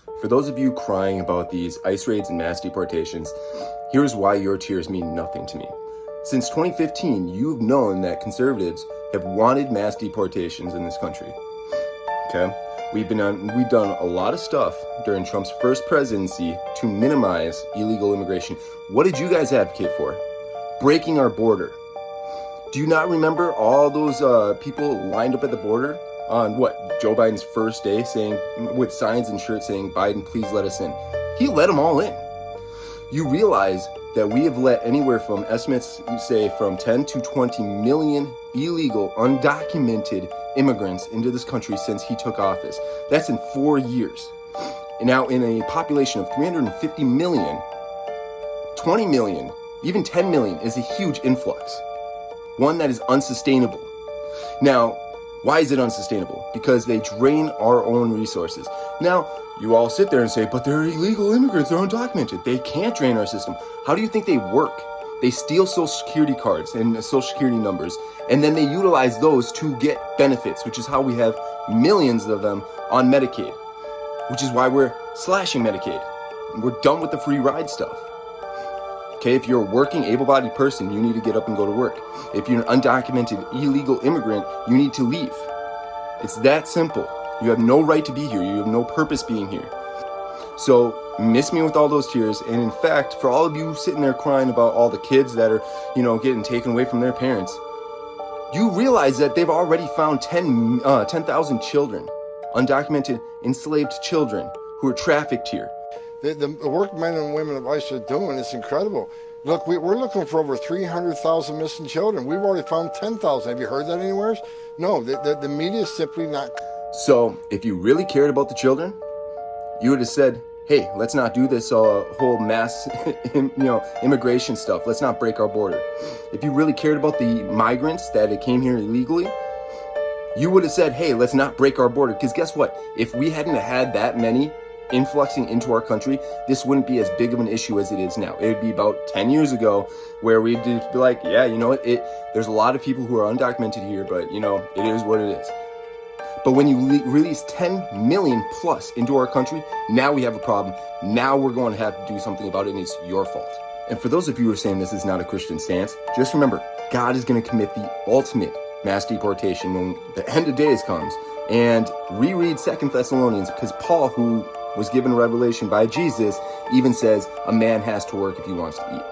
For those of you crying about these ICE raids and mass deportations, here's why your tears mean nothing to me. Since 2015, you've known that conservatives have wanted mass deportations in this country. Okay? We've done a lot of stuff during Trump's first presidency to minimize illegal immigration. What did you guys advocate for? Breaking our border. Do you not remember all those people lined up at the border on Joe Biden's first day, saying with signs and shirts saying, "Biden, please let us in"? He let them all in. You realize that we have let anywhere from estimates say from 10 to 20 million illegal, undocumented immigrants into this country since he took office. That's in 4 years. And now in a population of 350 million, 20 million, even 10 million is a huge influx. One that is unsustainable. Now, why is it unsustainable? Because they drain our own resources. Now, you all sit there and say, but they're illegal immigrants, they're undocumented. They can't drain our system. How do you think they work? They steal Social Security cards and Social Security numbers, and then they utilize those to get benefits, which is how we have millions of them on Medicaid, which is why we're slashing Medicaid. We're done with the free ride stuff. Okay, if you're a working, able-bodied person, you need to get up and go to work. If you're an undocumented, illegal immigrant, you need to leave. It's that simple. You have no right to be here. You have no purpose being here. So, miss me with all those tears. And in fact, for all of you sitting there crying about all the kids that are, getting taken away from their parents, you realize that they've already found 10,000 children, undocumented, enslaved children who are trafficked here. The work men and women of ICE are doing is incredible. Look, we're looking for over 300,000 missing children. We've already found 10,000. Have you heard that anywhere? No, the media is simply not. So, if you really cared about the children, you would have said, hey, let's not do this whole mass immigration stuff. Let's not break our border. If you really cared about the migrants that came here illegally, you would have said, hey, let's not break our border. Because guess what? If we hadn't had that many influxing into our country, this wouldn't be as big of an issue as it is now. It would be about 10 years ago where we'd be like, yeah, there's a lot of people who are undocumented here, but it is what it is. But when you release 10 million plus into our country, now we have a problem. Now we're going to have to do something about it, and it's your fault. And for those of you who are saying this is not a Christian stance, just remember, God is going to commit the ultimate mass deportation when the end of days comes. And reread 2 Thessalonians, because Paul, who was given revelation by Jesus, even says a man has to work if he wants to eat.